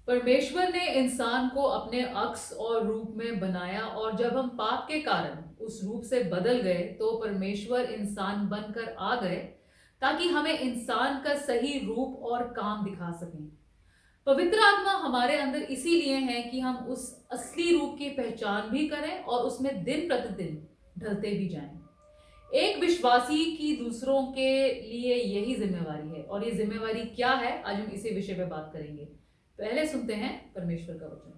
परमेश्वर ने इंसान को अपने अक्स और रूप में बनाया और जब हम पाप के कारण उस रूप से बदल गए तो परमेश्वर इंसान बनकर आ गए ताकि हमें इंसान का सही रूप और काम दिखा सकें। पवित्र आत्मा हमारे अंदर इसीलिए है कि हम उस असली रूप की पहचान भी करें और उसमें दिन प्रतिदिन ढलते भी जाएं। एक विश्वासी की दूसरों के लिए यही जिम्मेवारी है और ये जिम्मेवारी क्या है, आज हम इसी विषय पे बात करेंगे। पहले सुनते हैं परमेश्वर का वचन।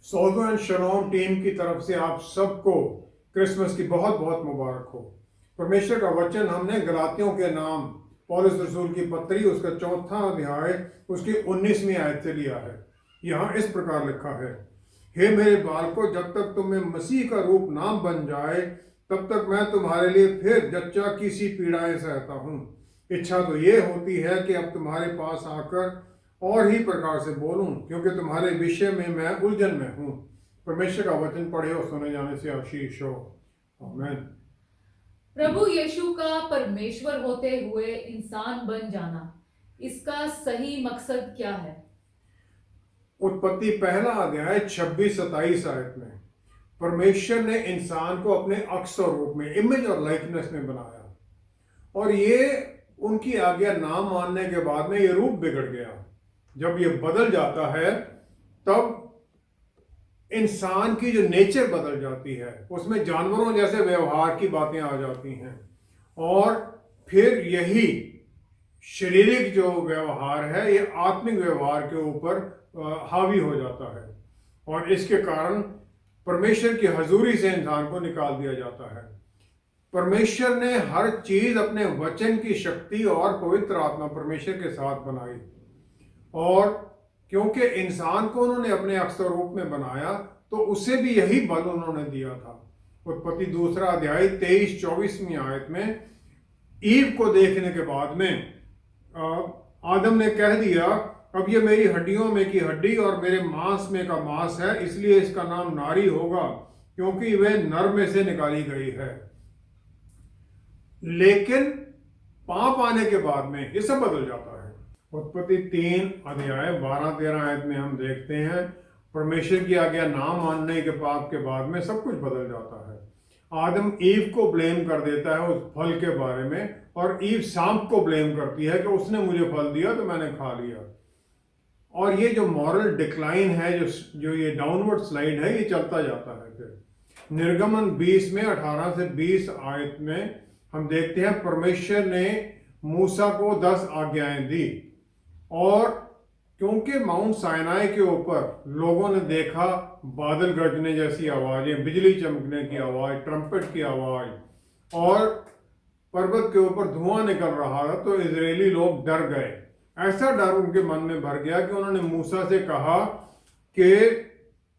सोल्व एंड शलोम टीम की तरफ से आप सबको क्रिसमस की बहुत बहुत मुबारक हो। परमेश्वर का वचन हमने गलातियों के नाम पौलुस रसूल की पत्री उसका 4वां अध्याय उसकी 19वीं आयत से लिया है। यहाँ इस प्रकार लिखा है, हे मेरे बालकों, जब तक तुम्हें मसीह का रूप ना बन जाए तब तक मैं तुम्हारे लिए फिर जच्चा की सी पीड़ाएं सहता हूँ। इच्छा तो ये होती है कि अब तुम्हारे पास आकर और ही प्रकार से बोलूं, क्योंकि तुम्हारे विषय में मैं उलझन में हूं। परमेश्वर का वचन पढ़े और सुने जाने से आशीष हो। आमीन। प्रभु यीशु का परमेश्वर होते हुए इंसान बन जाना, इसका सही मकसद क्या है? उत्पत्ति पहला अध्याय 26-27 आयत में परमेश्वर ने इंसान को अपने अक्स और रूप में, इमेज और लाइकनेस में बनाया, और ये उनकी आज्ञा ना मानने के बाद में ये रूप बिगड़ गया। जब ये बदल जाता है तब इंसान की जो नेचर बदल जाती है, उसमें जानवरों जैसे व्यवहार की बातें आ जाती हैं, और फिर यही शारीरिक जो व्यवहार है ये आत्मिक व्यवहार के ऊपर हावी हो जाता है, और इसके कारण परमेश्वर की हजूरी से इंसान को निकाल दिया जाता है। परमेश्वर ने हर चीज अपने वचन की शक्ति और पवित्र आत्मा परमेश्वर के साथ बनाई, और क्योंकि इंसान को उन्होंने अपने अक्सर रूप में बनाया तो उसे भी यही बल उन्होंने दिया था। उत्पत्ति 2 अध्याय 23-24वीं आयत में ईव को देखने के बाद में आदम ने कह दिया, अब ये मेरी हड्डियों में की हड्डी और मेरे मांस में का मांस है, इसलिए इसका नाम नारी होगा, क्योंकि वह नर में से निकाली गई है। लेकिन पाप आने के बाद में ये सब बदल जाता है। उत्पत्ति 3 अध्याय 12-13 आयत में हम देखते हैं परमेश्वर की आज्ञा ना मानने के पाप के बाद में सब कुछ बदल जाता है। आदम ईव को ब्लेम कर देता है उस फल के बारे में, और ईव सांप को ब्लेम करती है कि उसने मुझे फल दिया तो मैंने खा लिया। और ये जो मॉरल डिक्लाइन है, जो ये डाउनवर्ड स्लाइड है, ये चलता जाता है। फिर निर्गमन 20 में 18 से 20 आयत में हम देखते हैं परमेश्वर ने मूसा को 10 आज्ञाएं दी, और क्योंकि माउंट साइनाई के ऊपर लोगों ने देखा बादल गरजने जैसी आवाजें, बिजली चमकने की आवाज, ट्रम्पेट की आवाज, और पर्वत के ऊपर धुआं निकल रहा था, तो इजरायली लोग डर गए। ऐसा डर उनके मन में भर गया कि उन्होंने मूसा से कहा कि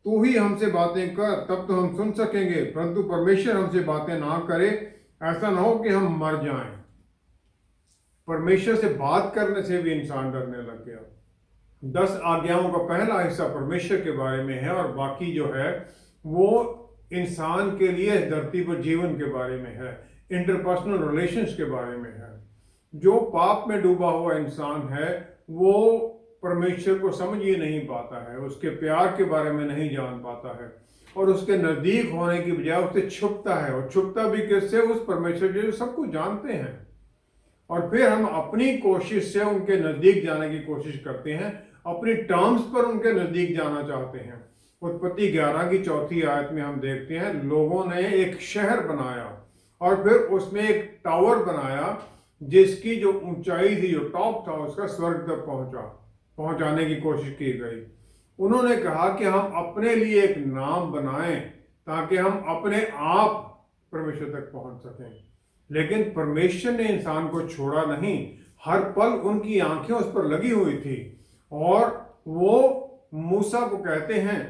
तू ही हमसे बातें कर, तब तो हम सुन सकेंगे, परंतु परमेश्वर हमसे बातें ना करे, ऐसा ना हो कि हम मर जाएं। परमेश्वर से बात करने से भी इंसान डरने लग गया। 10 आज्ञाओं का पहला हिस्सा परमेश्वर के बारे में है, और बाकी जो है वो इंसान के लिए इस धरती पर जीवन के बारे में है, इंटरपर्सनल रिलेशंस के बारे में है। जो पाप में डूबा हुआ इंसान है वो परमेश्वर को समझ ही नहीं पाता है, उसके प्यार के बारे में नहीं जान पाता है, और उसके नजदीक होने की बजाय उससे छुपता है, और छुपता भी किससे? उस परमेश्वर जो सब कुछ जानते हैं। और फिर हम अपनी कोशिश से उनके नजदीक जाने की कोशिश करते हैं, अपनी टर्म्स पर उनके नजदीक जाना चाहते हैं। उत्पत्ति 11 की 4थी आयत में हम देखते हैं लोगों ने एक शहर बनाया, और फिर उसमें एक टावर बनाया जिसकी जो ऊंचाई थी, जो टॉप था उसका, स्वर्ग तक पहुंचाने की कोशिश की गई। उन्होंने कहा कि हम अपने लिए एक नाम बनाएं ताकि हम अपने आप परमेश्वर तक पहुंच सकें। लेकिन परमेश्वर ने इंसान को छोड़ा नहीं, हर पल उनकी आंखें उस पर लगी हुई थी, और वो मूसा को कहते हैं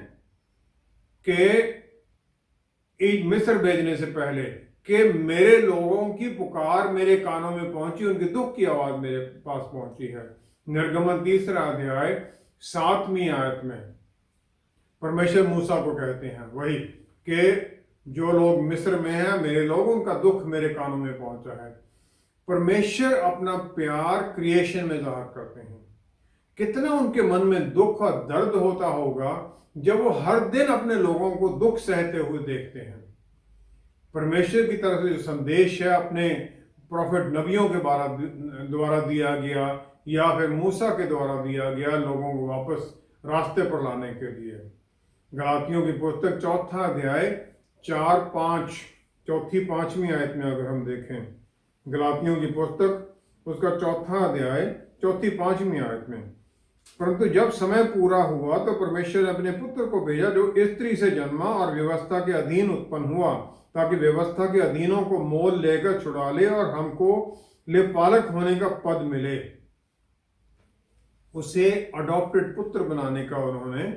कि मिस्र भेजने से पहले कि मेरे लोगों की पुकार मेरे कानों में पहुंची, उनके दुख की आवाज मेरे पास पहुंची है। निर्गमन 3 अध्याय 7वीं आयत में परमेश्वर मूसा को कहते हैं वही कि जो लोग मिस्र में हैं, मेरे लोगों का दुख मेरे कानों में पहुंचा है। परमेश्वर अपना प्यार क्रिएशन में जाहिर करते हैं कितना उनके मन में दुख और दर्द होता होगा जब वो हर दिन अपने लोगों को दुख सहते हुए देखते हैं। परमेश्वर की तरफ से जो संदेश है अपने प्रॉफिट नबियों के द्वारा दिया गया या फिर मूसा के द्वारा दिया गया लोगों को वापस रास्ते पर लाने के लिए। गलातियों की पुस्तक 4 अध्याय 4-5 चौथी 5वीं आयत में अगर हम देखें, गलातियों की पुस्तक उसका 4 अध्याय 4-5वीं आयत में, परंतु जब समय पूरा हुआ तो परमेश्वर ने अपने पुत्र को भेजा जो स्त्री से जन्मा और व्यवस्था के अधीन उत्पन्न हुआ, ताकि व्यवस्था के अधीनों को मोल लेकर छुड़ा ले और हमको लेपालक होने का पद मिले। उसे अडॉप्टेड पुत्र बनाने का उन्होंने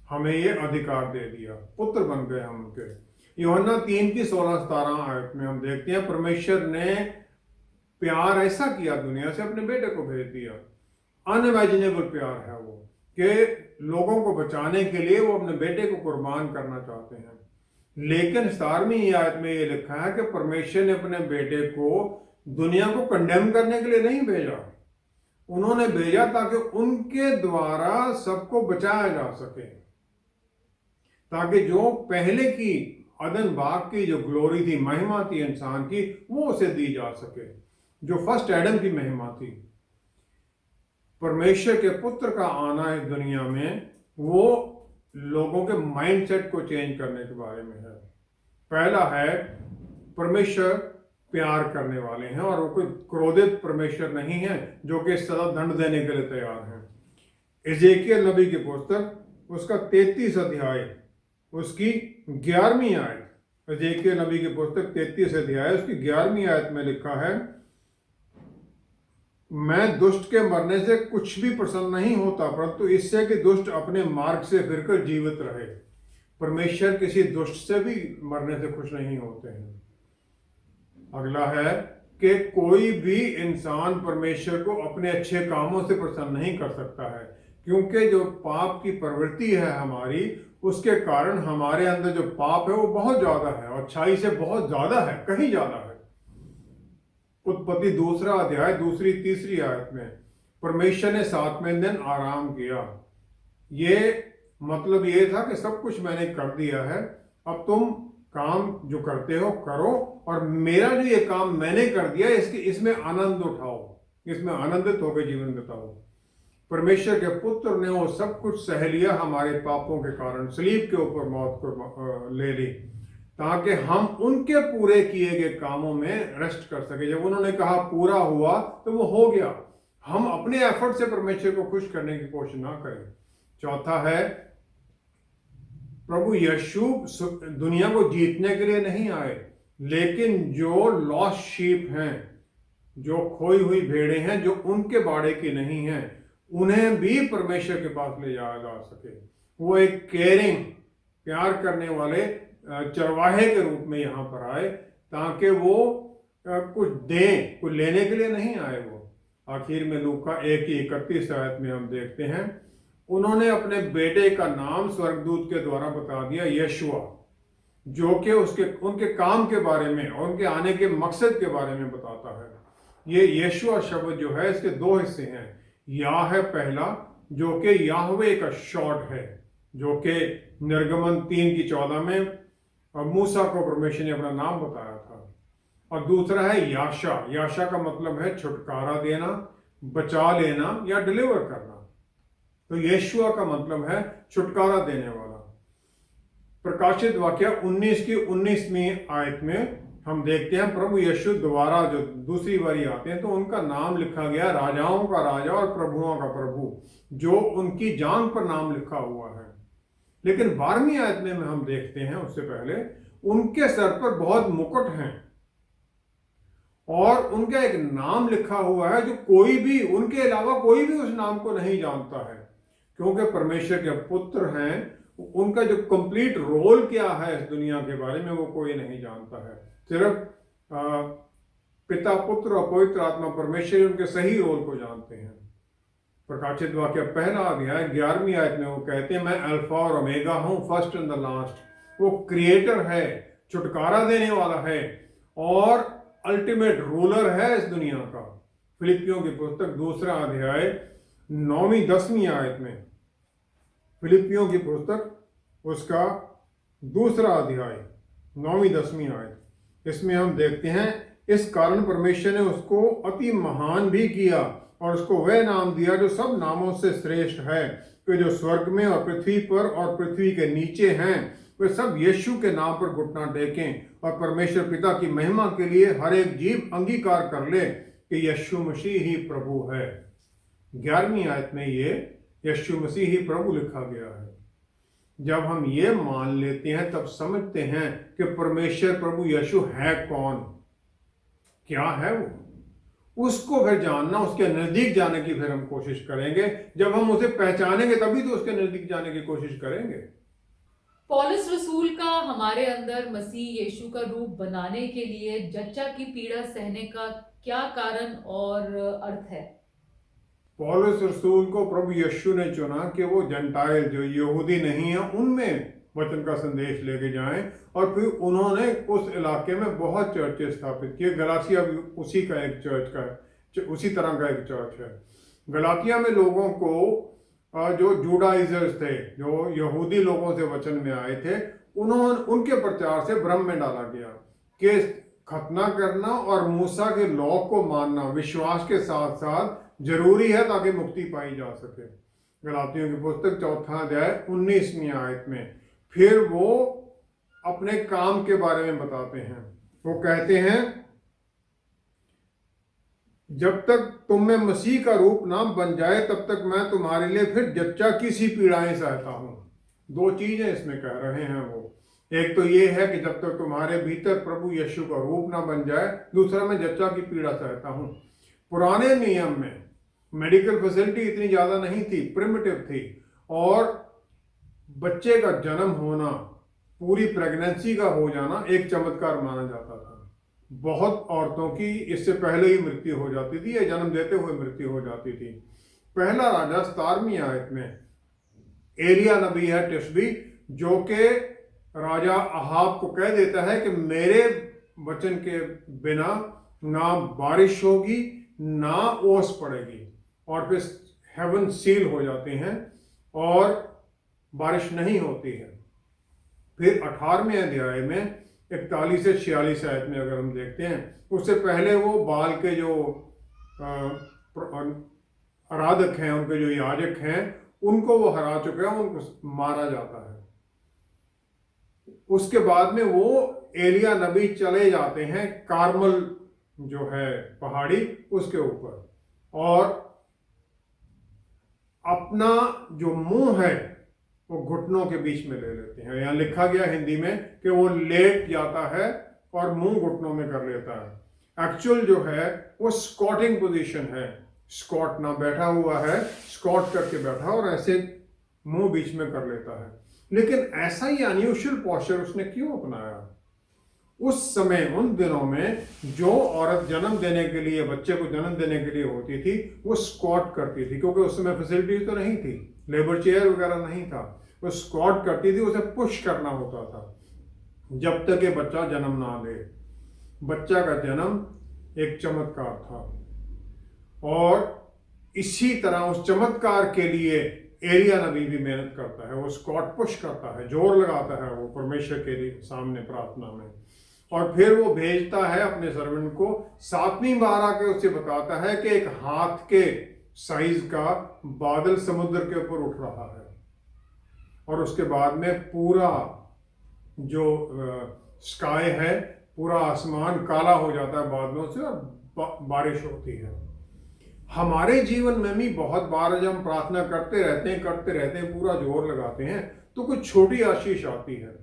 हमें ये अधिकार दे दिया, पुत्र बन गए हम उनके। यूहन्ना 3 की 16-17 आयत में हम देखते हैं परमेश्वर ने प्यार ऐसा किया दुनिया से, अपने बेटे को भेज दिया। अनइमेजिनेबल प्यार है वो कि लोगों को बचाने के लिए वो अपने बेटे को कुर्बान करना चाहते हैं। लेकिन 17वीं आयत में ये लिखा है कि परमेश्वर ने अपने बेटे को दुनिया को कंडेम करने के लिए नहीं भेजा, उन्होंने भेजा ताकि उनके द्वारा सबको बचाया जा सके, ताकि जो पहले की अदन बाग की जो ग्लोरी थी, महिमा थी इंसान की, वो उसे दी जा सके, जो फर्स्ट एडम की महिमा थी। परमेश्वर के पुत्र का आना इस दुनिया में वो लोगों के माइंडसेट को चेंज करने के बारे में है। पहला है परमेश्वर प्यार करने वाले हैं और वो कोई क्रोधित परमेश्वर नहीं है जो कि सदा दंड देने के लिए तैयार हैं। एजेकियल नबी की पुस्तक उसका 33 अध्याय उसकी 11वीं आयत, एजेकियल नबी की पुस्तक 33 अध्याय उसकी 11वीं आयत में लिखा है, मैं दुष्ट के मरने से कुछ भी प्रसन्न नहीं होता, परंतु इससे कि दुष्ट अपने मार्ग से फिरकर जीवित रहे। परमेश्वर किसी दुष्ट से भी मरने से खुश नहीं होते हैं। अगला है कि कोई भी इंसान परमेश्वर को अपने अच्छे कामों से प्रसन्न नहीं कर सकता है, क्योंकि जो पाप की प्रवृत्ति है हमारी, उसके कारण हमारे अंदर जो पाप है वो बहुत ज्यादा है और अच्छाई से बहुत ज्यादा है, कहीं ज्यादा है। उत्पत्ति 2 अध्याय 2-3 आयत में परमेश्वर ने 7वें दिन आराम किया। ये मतलब ये था कि सब कुछ मैंने कर दिया है, अब तुम काम जो करते हो करो और मेरा जो ये काम मैंने कर दिया इसमें आनंद उठाओ, इसमें आनंदित होकर जीवन बिताओ। परमेश्वर के पुत्र ने वो सब कुछ सह लिया हमारे पापों के कारण, सलीब के ऊपर मौत को ले ली, ताकि हम उनके पूरे किए गए कामों में रेस्ट कर सके। जब उन्होंने कहा पूरा हुआ तो वो हो गया। हम अपने एफर्ट से परमेश्वर को खुश करने की कोशिश ना करें। चौथा है प्रभु यीशु दुनिया को जीतने के लिए नहीं आए, लेकिन जो लॉस्ट शीप हैं, जो खोई हुई भेड़ें हैं, जो उनके बाड़े की नहीं हैं, उन्हें भी परमेश्वर के पास ले जाया जा सके। वो एक केयरिंग, प्यार करने वाले चरवाहे के रूप में यहाँ पर आए, ताकि वो कुछ दें, कुछ लेने के लिए नहीं आए। वो आखिर में लूका 1:31 आयत में हम देखते हैं, उन्होंने अपने बेटे का नाम स्वर्गदूत के द्वारा बता दिया, यशुआ, जो कि उनके काम के बारे में और उनके आने के मकसद के बारे में बताता है। ये यशुआ शब्द जो है इसके 2 हिस्से हैं। या है पहला जो कि याहवे का शॉर्ट है, जो कि निर्गमन 3:14 में और मूसा को परमेश्वर ने अपना नाम बताया था। और दूसरा है याशा। याशा का मतलब है छुटकारा देना, बचा लेना या डिलीवर करना। तो यीशुआ का मतलब है छुटकारा देने वाला। प्रकाशित वाक्य 19 आयत में हम देखते हैं प्रभु यीशु दोबारा जो दूसरी बारी आते हैं तो उनका नाम लिखा गया राजाओं का राजा और प्रभुओं का प्रभु, जो उनकी जान पर नाम लिखा हुआ है। लेकिन 12वीं आयत में हम देखते हैं उससे पहले उनके सर पर बहुत मुकुट हैं और उनका एक नाम लिखा हुआ है जो कोई भी, उनके अलावा कोई भी उस नाम को नहीं जानता है, क्योंकि परमेश्वर के पुत्र हैं। उनका जो कंप्लीट रोल क्या है इस दुनिया के बारे में वो कोई नहीं जानता है। सिर्फ पिता, पुत्र और पवित्र आत्मा परमेश्वर उनके सही रोल को जानते हैं। प्रकाशित वाक्य 1 अध्याय 11वीं आयत में वो कहते हैं, मैं अल्फा और ओमेगा हूं, फर्स्ट एंड द लास्ट। वो क्रिएटर है, छुटकारा देने वाला है और अल्टीमेट रूलर है इस दुनिया का। फिलिपियों की पुस्तक 2 अध्याय 9वीं 10वीं आयत में, फिलिपियों की पुस्तक उसका 2 अध्याय 9वीं 10वीं आयत, इसमें हम देखते हैं, इस कारण परमेश्वर ने उसको अति महान भी किया और उसको वह नाम दिया जो सब नामों से श्रेष्ठ है, कि जो स्वर्ग में और पृथ्वी पर और पृथ्वी के नीचे हैं वे सब यीशु के नाम पर घुटना टेकें और परमेश्वर पिता की महिमा के लिए हर एक जीव अंगीकार कर ले कि यीशु मसीह ही प्रभु है। 11वीं आयत में ये यीशु मसीह ही प्रभु लिखा गया है। जब हम ये मान लेते हैं तब समझते हैं कि परमेश्वर प्रभु यीशु है कौन, क्या है वो, उसको फिर जानना, उसके नजदीक जाने की फिर हम कोशिश करेंगे। जब हम उसे पहचानेंगे तभी तो उसके नजदीक जाने की कोशिश करेंगे। पौलुस रसूल का हमारे अंदर मसीह यीशु का रूप बनाने के लिए जच्चा की पीड़ा सहने का क्या कारण और अर्थ है? पौलुस रसूल को प्रभु यीशु ने चुना कि वो जंटाइल जो यहूदी नहीं है उनमें वचन का संदेश लेके जाएं, और फिर उन्होंने उस इलाके में बहुत चर्चें स्थापित किए। गलातिया भी उसी का एक चर्च का, उसी तरह का एक चर्च है। गलातिया में लोगों को जो जूडाइजर्स थे, जो यहूदी लोगों से वचन में आए थे, उनके प्रचार से भ्रम में डाला गया कि खतना करना और मूसा के लॉ को मानना विश्वास के साथ साथ जरूरी है ताकि मुक्ति पाई जा सके। गलातियों की पुस्तक 4 अध्याय 19वीं आयत में फिर वो अपने काम के बारे में बताते हैं। वो कहते हैं, जब तक तुम में मसीह का रूप ना बन जाए तब तक मैं तुम्हारे लिए फिर जच्चा की सी पीड़ाएं सहता हूं। 2 चीजें इसमें कह रहे हैं वो। एक तो ये है कि जब तक तुम्हारे भीतर प्रभु यीशु का रूप ना बन जाए, दूसरा मैं जच्चा की पीड़ा सहता हूं। पुराने नियम में मेडिकल फैसिलिटी इतनी ज्यादा नहीं थी, प्रिमिटिव थी, और बच्चे का जन्म होना, पूरी प्रेगनेंसी का हो जाना एक चमत्कार माना जाता था। बहुत औरतों की इससे पहले ही मृत्यु हो जाती थी या जन्म देते हुए मृत्यु हो जाती थी। पहला राजा 17वीं आयत में एलिया नबी है टिशबी, जो कि राजा अहाब को कह देता है कि मेरे वचन के बिना ना बारिश होगी ना ओस पड़ेगी, और फिर हेवन सील हो जाते हैं और बारिश नहीं होती है। फिर 18वें अध्याय में 41 से 46 आयत में अगर हम देखते हैं, उससे पहले वो बाल के जो आराधक हैं, उनके जो याजक हैं, उनको वो हरा चुके हैं, उनको मारा जाता है। उसके बाद में वो एलिया नबी चले जाते हैं कार्मल जो है पहाड़ी, उसके ऊपर, और अपना जो मुंह है वो घुटनों के बीच में ले लेते हैं। यहाँ लिखा गया हिंदी में कि वो लेट जाता है और मुंह घुटनों में कर लेता है। एक्चुअल जो है वो स्क्वाटिंग पोजीशन है, स्क्वाट ना बैठा हुआ है, स्क्वाट करके बैठा और ऐसे मुंह बीच में कर लेता है। लेकिन ऐसा ही अनयूजुअल पोस्चर उसने क्यों अपनाया? उस समय, उन दिनों में जो औरत जन्म देने के लिए, बच्चे को जन्म देने के लिए होती थी, वो स्क्वाट करती थी, क्योंकि उस समय फैसिलिटीज तो नहीं थी, लेबर चेयर वगैरह नहीं था। वो स्क्वाट करती थी, उसे पुश करना होता था जब तक ये बच्चा जन्म ना ले। बच्चा का जन्म एक चमत्कार था, और इसी तरह उस चमत्कार के लिए एलिया नबी भी मेहनत करता है। वो स्क्वाट पुश करता है, जोर लगाता है वो परमेश्वर के सामने प्रार्थना में, और फिर वो भेजता है अपने सर्वेंट को। 7वीं बार आके उसे बताता है कि एक हाथ के साइज का बादल समुद्र के ऊपर उठ रहा है, और उसके बाद में पूरा जो स्काई है, पूरा आसमान काला हो जाता है बादलों से, और बारिश होती है। हमारे जीवन में भी बहुत बार जब हम प्रार्थना करते रहते हैं, पूरा जोर लगाते हैं, तो कुछ छोटी आशीष आती है,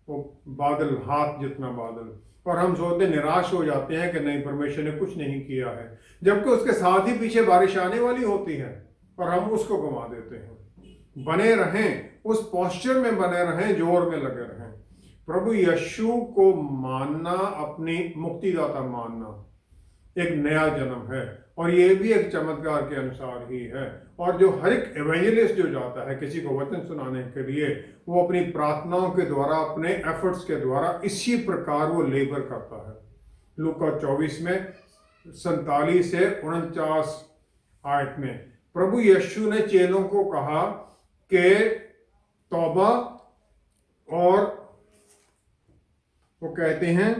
वो बादल, हाथ जितना बादल, और हम सोचते निराश हो जाते हैं कि नहीं, परमेश्वर ने कुछ नहीं किया है, जबकि उसके साथ ही पीछे बारिश आने वाली होती है और हम उसको गंवा देते हैं। बने रहें, उस पोस्चर में बने रहें, जोर में लगे रहें। प्रभु यीशु को मानना, अपनी मुक्तिदाता मानना, एक नया जन्म है, और ये भी एक चमत्कार के अनुसार ही है। और जो हर एक एवेंजलिस्ट जो जाता है किसी को वचन सुनाने के लिए, वो अपनी प्रार्थनाओं के द्वारा, अपने एफर्ट्स के द्वारा इसी प्रकार वो लेबर करता है। लूका 24 में 47 से 49 आयत में प्रभु यीशु ने चेलों को कहा कि तौबा और वो कहते हैं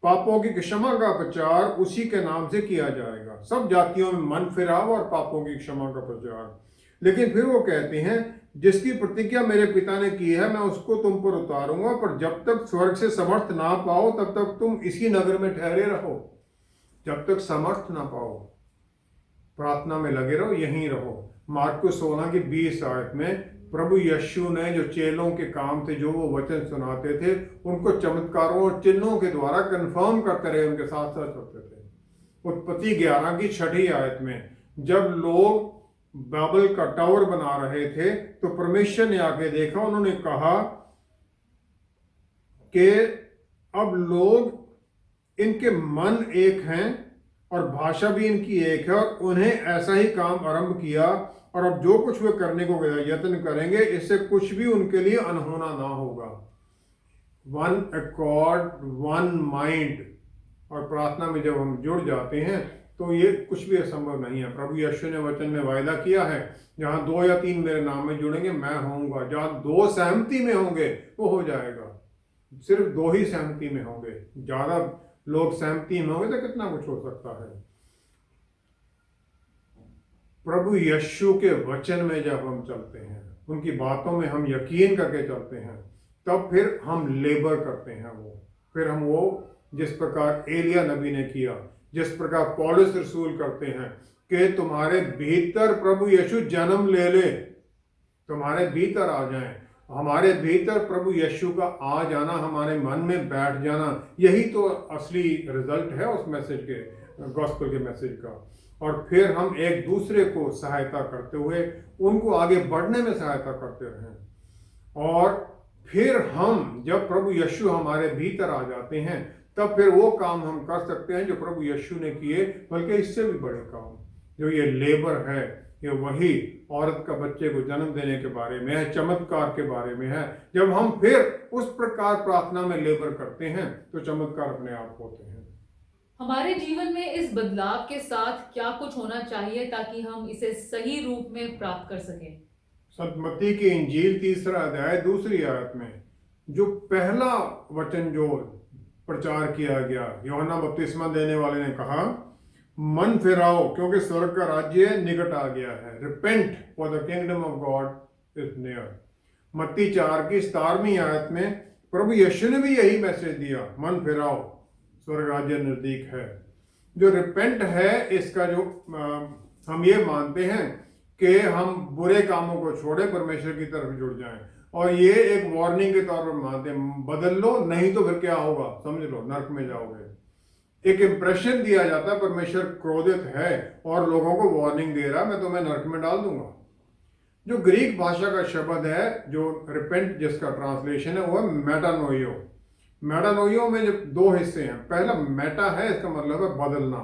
पापों की क्षमा का प्रचार उसी के नाम से किया जाएगा, सब जातियों में मन फिराव और पापों की क्षमा का प्रचार। लेकिन फिर वो कहते हैं जिसकी प्रतिज्ञा मेरे पिता ने की है मैं उसको तुम पर उतारूंगा, पर जब तक स्वर्ग से समर्थ ना पाओ तब तक तुम इसी नगर में ठहरे रहो। जब तक समर्थ ना पाओ प्रार्थना में लगे रहो, यहीं रहो। मार्कुस 16 की 20 आयत में प्रभु यीशु ने जो चेलों के काम थे, जो वो वचन सुनाते थे, उनको चमत्कारों और चिन्हों के द्वारा कंफर्म करते रहे, उनके साथ साथ चलते थे। उत्पत्ति 11 की 6 आयत में जब लोग बाबल का टावर बना रहे थे तो परमेश्वर ने आके देखा, उन्होंने कहा कि अब लोग इनके मन एक हैं और भाषा भी इनकी एक है और उन्हें ऐसा ही काम आरंभ किया और अब जो कुछ वे करने को यत्न करेंगे इससे कुछ भी उनके लिए अनहोना ना होगा। One accord, one mind. और प्रार्थना में जब हम जुड़ जाते हैं तो ये कुछ भी असंभव नहीं है। प्रभु यीशु ने वचन में वायदा किया है जहां 2 या 3 मेरे नाम में जुड़ेंगे मैं होऊंगा। जहां 2 सहमति में होंगे वो हो जाएगा। सिर्फ 2 ही सहमति में होंगे, ज्यादा लोग सहमति में होंगे तो कितना कुछ हो सकता है। प्रभु यीशु के वचन में जब हम चलते हैं, उनकी बातों में हम यकीन करके चलते हैं, तब फिर हम लेबर करते हैं। फिर हम वो जिस प्रकार एलिया नबी ने किया, जिस प्रकार पौलुस रसूल करते हैं कि तुम्हारे भीतर प्रभु यीशु जन्म ले ले, तुम्हारे भीतर आ जाएं। हमारे भीतर प्रभु यीशु का आ जाना, हमारे मन में बैठ जाना, यही तो असली रिजल्ट है उस मैसेज के, गॉस्पेल के मैसेज का। और फिर हम एक दूसरे को सहायता करते हुए उनको आगे बढ़ने में सहायता करते रहें। और फिर हम जब प्रभु यीशु हमारे भीतर आ जाते हैं तब फिर वो काम हम कर सकते हैं जो प्रभु यीशु ने किए, बल्कि इससे भी बड़े काम। जो ये लेबर है, ये वही औरत का बच्चे को जन्म देने के बारे में है, चमत्कार के बारे में है। जब हम फिर उस प्रकार प्रार्थना में लेबर करते हैं तो चमत्कार अपने आप होते हैं। हमारे जीवन में इस बदलाव के साथ क्या कुछ होना चाहिए ताकि हम इसे सही रूप में प्राप्त कर सकें? संत मत्ती की इंजील 3 अध्याय 2 आयत में जो पहला वचन जो प्रचार किया गया, यूहन्ना बपतिस्मा देने वाले ने कहा मन फिराओ क्योंकि स्वर्ग का राज्य निकट आ गया है। Repent for the kingdom of God is near. मत्ती 4 की 17वीं आयत में प्रभु यीशु ने भी यही मैसेज दिया, मन फिराओ स्वर्ग राज्य नजदीक है। जो रिपेंट है इसका जो हम ये मानते हैं कि हम बुरे कामों को छोड़े, परमेश्वर की तरफ जुड़ जाएं। और ये एक वार्निंग के तौर पर मानते हैं, बदल लो नहीं तो फिर क्या होगा समझ लो, नरक में जाओगे। एक इंप्रेशन दिया जाता है परमेश्वर क्रोधित है और लोगों को वार्निंग दे रहा है, मैं तुम्हें नरक में डाल दूंगा। जो ग्रीक भाषा का शब्द है जो रिपेंट जिसका ट्रांसलेशन है वो है मेटानोइयो। मेटानोइयो में जब 2 हिस्से हैं, पहला मेटा है, इसका मतलब है बदलना।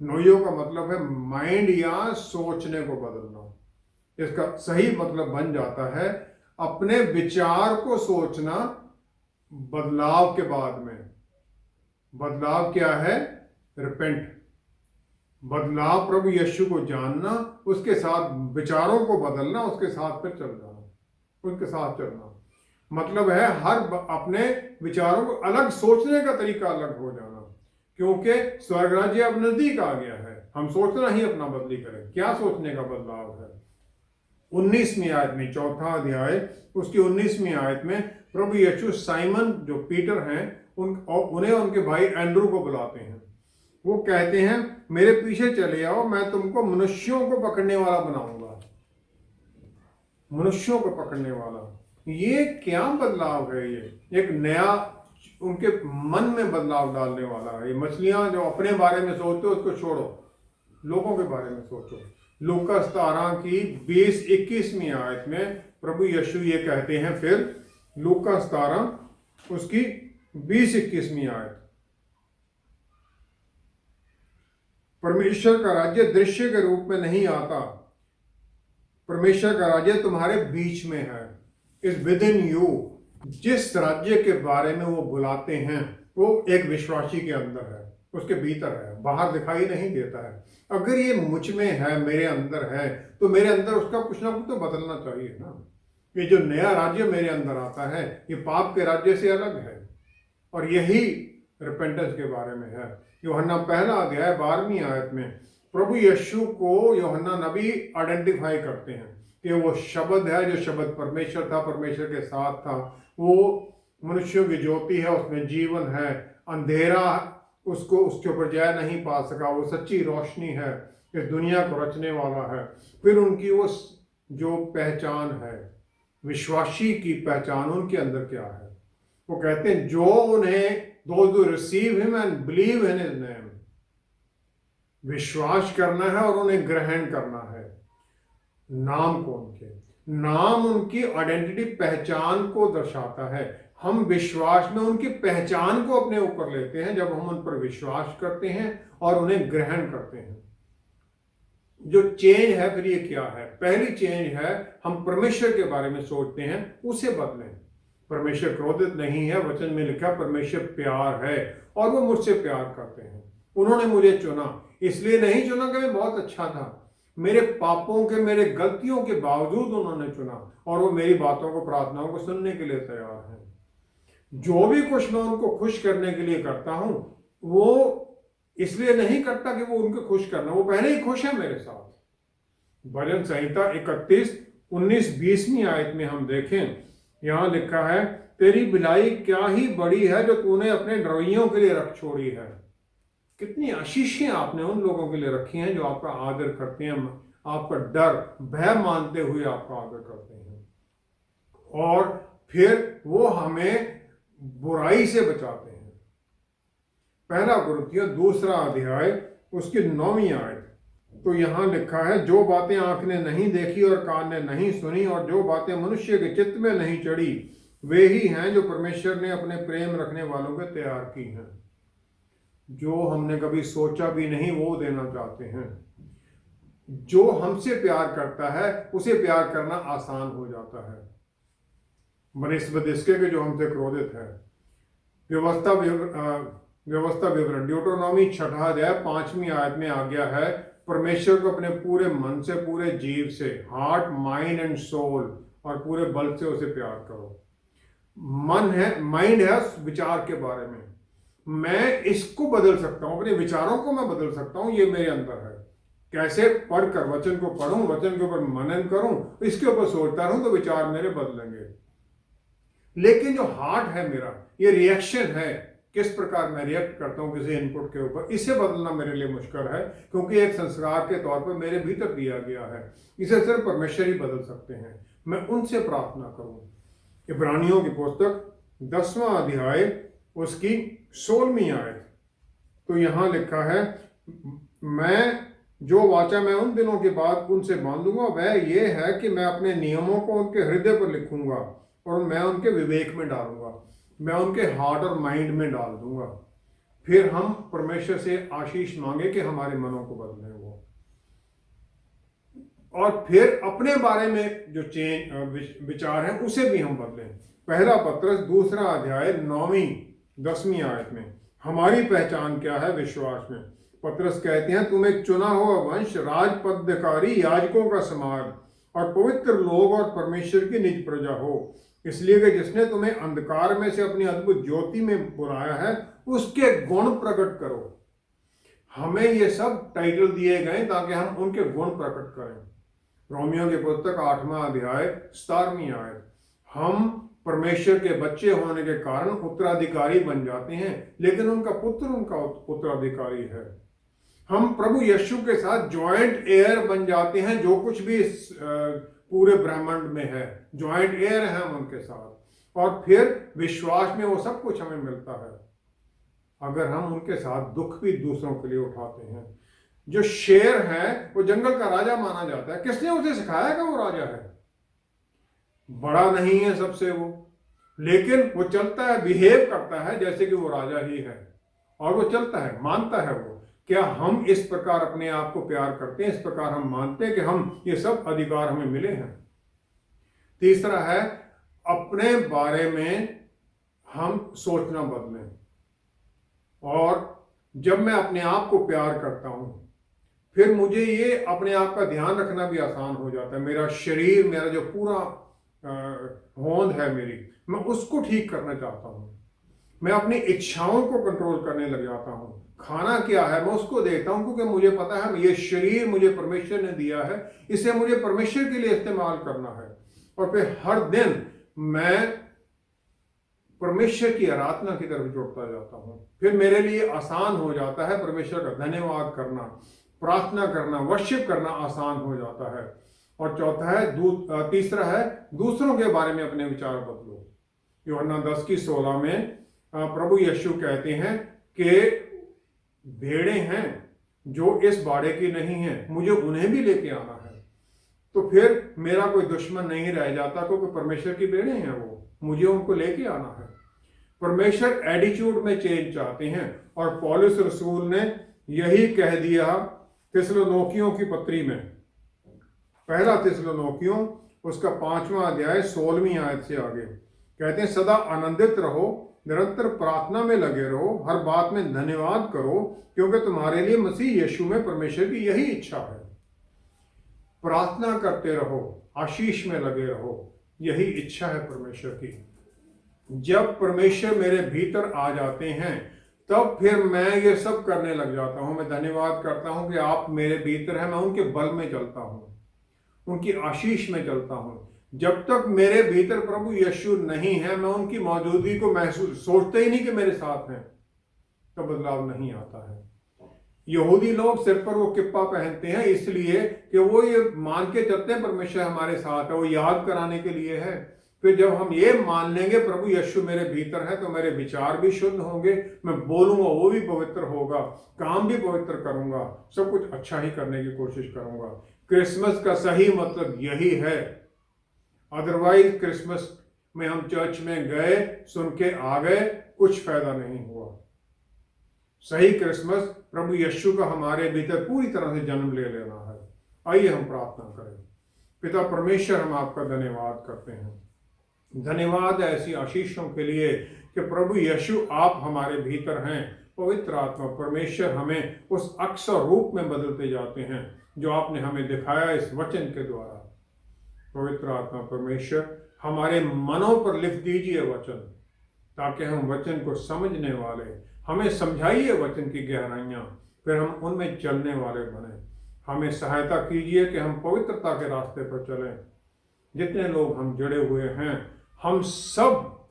नोइयो का मतलब है माइंड या सोचने को बदलना। इसका सही मतलब बन जाता है अपने विचार को सोचना बदलाव के बाद में। बदलाव क्या है? रिपेंट। बदलाव प्रभु यीशु को जानना, उसके साथ विचारों को बदलना, उसके साथ फिर चल जाना, उसके साथ चलना। मतलब है हर अपने विचारों को अलग, सोचने का तरीका अलग हो जाना, क्योंकि स्वर्ग राज्य अब नजदीक आ गया है। हम सोचना ही अपना बदली करें। क्या सोचने का बदलाव है? 19वीं आयत में, 4 अध्याय उसकी 19वीं आयत में प्रभु यीशु साइमन जो पीटर हैं उन्हें उनके भाई एंड्रू को बुलाते हैं। वो कहते हैं मेरे पीछे चले आओ, मैं तुमको मनुष्यों को पकड़ने वाला बनाऊंगा। मनुष्यों को पकड़ने वाला, ये क्या बदलाव है? ये एक नया उनके मन में बदलाव डालने वाला है। ये मछलियां जो अपने बारे में सोचते हो उसको छोड़ो, लोगों के बारे में सोचो। लूका 17 की 20-21वीं आयत में प्रभु यीशु ये कहते हैं, फिर लूका 17 उसकी 20-21वीं आयत, परमेश्वर का राज्य दृश्य के रूप में नहीं आता, परमेश्वर का राज्य तुम्हारे बीच में है, इज विद इन यू। जिस राज्य के बारे में वो बुलाते हैं वो एक विश्वासी के अंदर है, उसके भीतर है, बाहर दिखाई नहीं देता है। अगर ये मुझ में है, मेरे अंदर है, तो मेरे अंदर उसका कुछ ना कुछ तो बदलना चाहिए ना। ये जो नया राज्य मेरे अंदर आता है, ये पाप के राज्य से अलग है। और यही रिपेंटेंस के बारे में है। यूहन्ना पहला अध्याय 12वीं आयत में प्रभु यीशु को यूहन्ना नबी आइडेंटिफाई करते हैं कि वो शब्द है, जो शब्द परमेश्वर था, परमेश्वर के साथ था, वो मनुष्यों की ज्योति है, उसमें जीवन है, अंधेरा उसको उसके ऊपर जय नहीं पा सका, वो सच्ची रोशनी है, इस दुनिया को रचने वाला है। फिर उनकी वो जो पहचान है, विश्वासी की पहचान, उनके अंदर क्या है? वो कहते हैं जो उन्हें those who receive him and believe in his name, विश्वास करना है और उन्हें ग्रहण करना है। नाम को उनके, नाम उनकी आइडेंटिटी, पहचान को दर्शाता है। हम विश्वास में उनकी पहचान को अपने ऊपर लेते हैं जब हम उन पर विश्वास करते हैं और उन्हें ग्रहण करते हैं। जो चेंज है फिर ये क्या है? पहली चेंज है हम परमेश्वर के बारे में सोचते हैं, उसे बदलें। परमेश्वर क्रोधित नहीं है, वचन में लिखा परमेश्वर प्यार है और वो मुझसे प्यार करते हैं। उन्होंने मुझे चुना, इसलिए नहीं चुना कि मैं बहुत अच्छा था, मेरे पापों के, मेरे गलतियों के बावजूद उन्होंने चुना और वो मेरी बातों को, प्रार्थनाओं को सुनने के लिए तैयार हैं। जो भी कुछ मैं उनको खुश करने के लिए करता हूं, वो इसलिए नहीं करता कि वो उनको खुश करना, वो पहले ही खुश है मेरे साथ। भजन संहिता 31, 19, 20वीं आयत में हम देखें, यहां लिखा है, तेरी भलाई क्या ही बड़ी है जो तूने अपने डरइयों के लिए रख छोड़ी है। कितनी आशीषें आपने उन लोगों के लिए रखी हैं जो आपका आदर करते हैं, आपका डर, भय मानते हुए आपका आदर करते हैं, और फिर वो हमें बुराई से बचाते हैं। पहला कुरिन्थियों 2 अध्याय उसकी 9वीं आयत, तो यहां लिखा है, जो बातें आंख ने नहीं देखी और कान ने नहीं सुनी और जो बातें मनुष्य के चित्त में नहीं चढ़ी, वे ही हैं जो परमेश्वर ने अपने प्रेम रखने वालों के तैयार की हैं। जो हमने कभी सोचा भी नहीं वो देना चाहते हैं। जो हमसे प्यार करता है उसे प्यार करना आसान हो जाता है, बनिस्बत इसके कि जो हमसे क्रोधित है। व्यवस्था विवरण ड्यूटोनॉमी 6 अध्याय 5वीं आयत में आज्ञा है, परमेश्वर को अपने पूरे मन से, पूरे जीव से, हार्ट, माइंड एंड सोल, और पूरे बल से उसे प्यार करो। मन है, माइंड है विचार के बारे में, मैं इसको बदल सकता हूं, अपने विचारों को मैं बदल सकता हूं, ये मेरे अंदर है। कैसे? पढ़कर, वचन को पढ़ूं, वचन के ऊपर मनन करूं, इसके ऊपर सोचता रहूं तो विचार मेरे बदलेंगे। लेकिन जो हार्ट है मेरा, ये रिएक्शन है, किस प्रकार मैं रिएक्ट करता हूं किसी इनपुट के ऊपर, इसे बदलना मेरे लिए मुश्किल है, क्योंकि एक संस्कार के तौर पर मेरे भीतर दिया गया है। इसे सिर्फ परमेश्वर ही बदल सकते हैं। मैं उनसे प्रार्थना करूं। इब्रानियों की पुस्तक 10वां अध्याय उसकी 16वीं आयत, तो यहां लिखा है, मैं जो वाचा मैं उन दिनों के बाद उनसे बांधूंगा वह ये है कि मैं अपने नियमों को उनके हृदय पर लिखूंगा और मैं उनके विवेक में डालूंगा, मैं उनके हार्ट और माइंड में डाल दूंगा। फिर हम परमेश्वर से आशीष मांगे कि हमारे मनों को बदलें वो, और फिर अपने बारे में जो विचार है उसे भी हम बदलें। पहला पत्रस 2 अध्याय 9वीं 10वीं आयत में हमारी पहचान क्या है विश्वास में। पत्रस कहते हैं, तुम एक चुना हुआ वंश, राजपदाधिकारी, याजकों का समाज और पवित्र लोग और परमेश्वर की निज प्रजा हो, इसलिए कि जिसने तुम्हें अंधकार में से अपनी अद्भुत ज्योति में बुलाया है उसके गुण प्रकट करो। हमें ये सब टाइटल दिए गए ताकि हम उनके गुण प्रकट करें। रोमियो की पुस्तक 8वां अध्याय 17वीं आयत, हम परमेश्वर के बच्चे होने के कारण उत्तराधिकारी बन जाते हैं, लेकिन उनका पुत्र उनका उत्तराधिकारी है। हम प्रभु यीशु के साथ जॉइंट एयर बन जाते हैं, जो कुछ भी पूरे ब्रह्मांड में है, जॉइंट एयर है हम उनके साथ, और फिर विश्वास में वो सब कुछ हमें मिलता है अगर हम उनके साथ दुख भी दूसरों के लिए उठाते हैं। जो शेर है वो जंगल का राजा माना जाता है, किसने उसे सिखाया कि वो राजा है? बड़ा नहीं है सबसे वो, लेकिन वो चलता है, बिहेव करता है जैसे कि वो राजा ही है, और वो चलता है, मानता है वो। क्या हम इस प्रकार अपने आप को प्यार करते हैं? इस प्रकार हम मानते हैं कि हम ये सब अधिकार हमें मिले हैं? तीसरा है, अपने बारे में हम सोचना बदलें, और जब मैं अपने आप को प्यार करता हूँ, फिर मुझे ये अपने आप का ध्यान रखना भी आसान हो जाता है। मेरा शरीर, मेरा जो पूरा होंद है मेरी, मैं उसको ठीक करना चाहता हूँ। मैं अपनी इच्छाओं को कंट्रोल करने लग जाता हूँ। खाना क्या है मैं उसको देखता हूँ, क्योंकि मुझे पता है ये शरीर मुझे परमेश्वर ने दिया है, इसे मुझे परमेश्वर के लिए इस्तेमाल करना है। और फिर हर दिन मैं परमेश्वर की आराधना की तरफ जुड़ता जाता हूँ। फिर मेरे लिए आसान हो जाता है परमेश्वर का धन्यवाद करना, प्रार्थना करना, वर्शिप करना आसान हो जाता है। और चौथा है, तीसरा है, दूसरों के बारे में अपने विचार बदलो। यूहन्ना 10:16 में प्रभु यीशु कहते हैं कि भेड़ें हैं जो इस बाड़े की नहीं हैं, मुझे उन्हें भी लेके आना है। तो फिर मेरा कोई दुश्मन नहीं रह जाता, क्योंकि परमेश्वर की भेड़ें हैं वो, मुझे उनको लेके आना है। परमेश्वर एटीट्यूड में चेंज चाहते हैं, और पौलुस रसूल ने यही कह दिया थिस्सलुनीकियों की पत्री में, पहला थिस्सलुनीकियों उसका 5वां अध्याय 16वीं आयत से आगे कहते हैं, सदा आनंदित रहो, निरंतर प्रार्थना में लगे रहो, हर बात में धन्यवाद करो, क्योंकि तुम्हारे लिए मसीह यीशु में परमेश्वर की यही इच्छा है। प्रार्थना करते रहो, आशीष में लगे रहो, यही इच्छा है परमेश्वर की। जब परमेश्वर मेरे भीतर आ जाते हैं, तब फिर मैं ये सब करने लग जाता हूं। मैं धन्यवाद करता हूं कि आप मेरे भीतर हैं, मैं उनके बल में चलता हूं, उनकी आशीष में चलता हूं। जब तक मेरे भीतर प्रभु यीशु नहीं है, मैं उनकी मौजूदगी को महसूस, सोचते ही नहीं कि मेरे साथ हैं, तो बदलाव नहीं आता है। यहूदी लोग सिर पर वो किप्पा पहनते हैं इसलिए कि वो ये मान के चलते हैं परमेश्वर हमारे साथ है, वो याद कराने के लिए है। फिर जब हम ये मान लेंगे प्रभु यीशु मेरे भीतर है, तो मेरे विचार भी शुद्ध होंगे, मैं बोलूंगा वो भी पवित्र होगा, काम भी पवित्र करूंगा, सब कुछ अच्छा ही करने की कोशिश करूंगा। क्रिसमस का सही मतलब यही है। अदरवाइज क्रिसमस में हम चर्च में गए, सुन के आ गए, कुछ फायदा नहीं हुआ। सही क्रिसमस प्रभु यीशु का हमारे भीतर पूरी तरह से जन्म ले लेना है। आइए हम प्रार्थना करें। पिता परमेश्वर, हम आपका धन्यवाद करते हैं। धन्यवाद ऐसी आशीषों के लिए कि प्रभु यीशु आप हमारे भीतर हैं। पवित्र आत्मा परमेश्वर हमें उस अक्सर रूप में बदलते जाते हैं जो आपने हमें दिखाया इस वचन के द्वारा। पवित्र आत्मा परमेश्वर हमारे मनों पर लिख दीजिए वचन, ताकि हम वचन को समझने वाले, हमें समझाइए वचन की गहराइयाँ, फिर हम उनमें चलने वाले बने। हमें सहायता कीजिए कि हम पवित्रता के रास्ते पर चलें। जितने लोग हम जुड़े हुए हैं, हम सब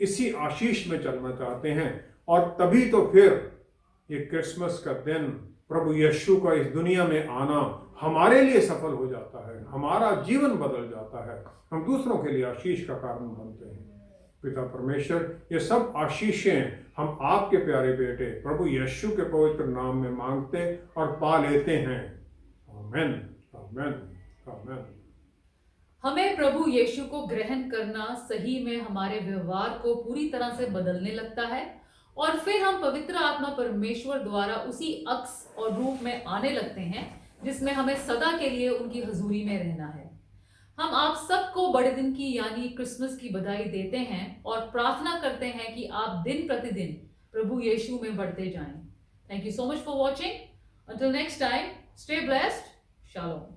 इसी आशीष में चलना चाहते हैं, और तभी तो फिर ये क्रिसमस का दिन, प्रभु यीशु का इस दुनिया में आना हमारे लिए सफल हो जाता है, हमारा जीवन बदल जाता है, हम दूसरों के लिए आशीष का कारण बनते हैं। पिता परमेश्वर, ये सब आशीषें हम आपके प्यारे बेटे प्रभु यीशु के पवित्र नाम में मांगते और पा लेते हैं। आमीन, आमीन, आमीन। हमें प्रभु यीशु को ग्रहण करना सही में हमारे व्यवहार को पूरी तरह से बदलने लगता है, और फिर हम पवित्र आत्मा परमेश्वर द्वारा उसी अक्स और रूप में आने लगते हैं जिसमें हमें सदा के लिए उनकी हजूरी में रहना है। हम आप सबको बड़े दिन की यानी क्रिसमस की बधाई देते हैं और प्रार्थना करते हैं कि आप दिन प्रतिदिन प्रभु यीशु में बढ़ते जाएं। Thank you so much for watching. Until next time, stay blessed. Shalom.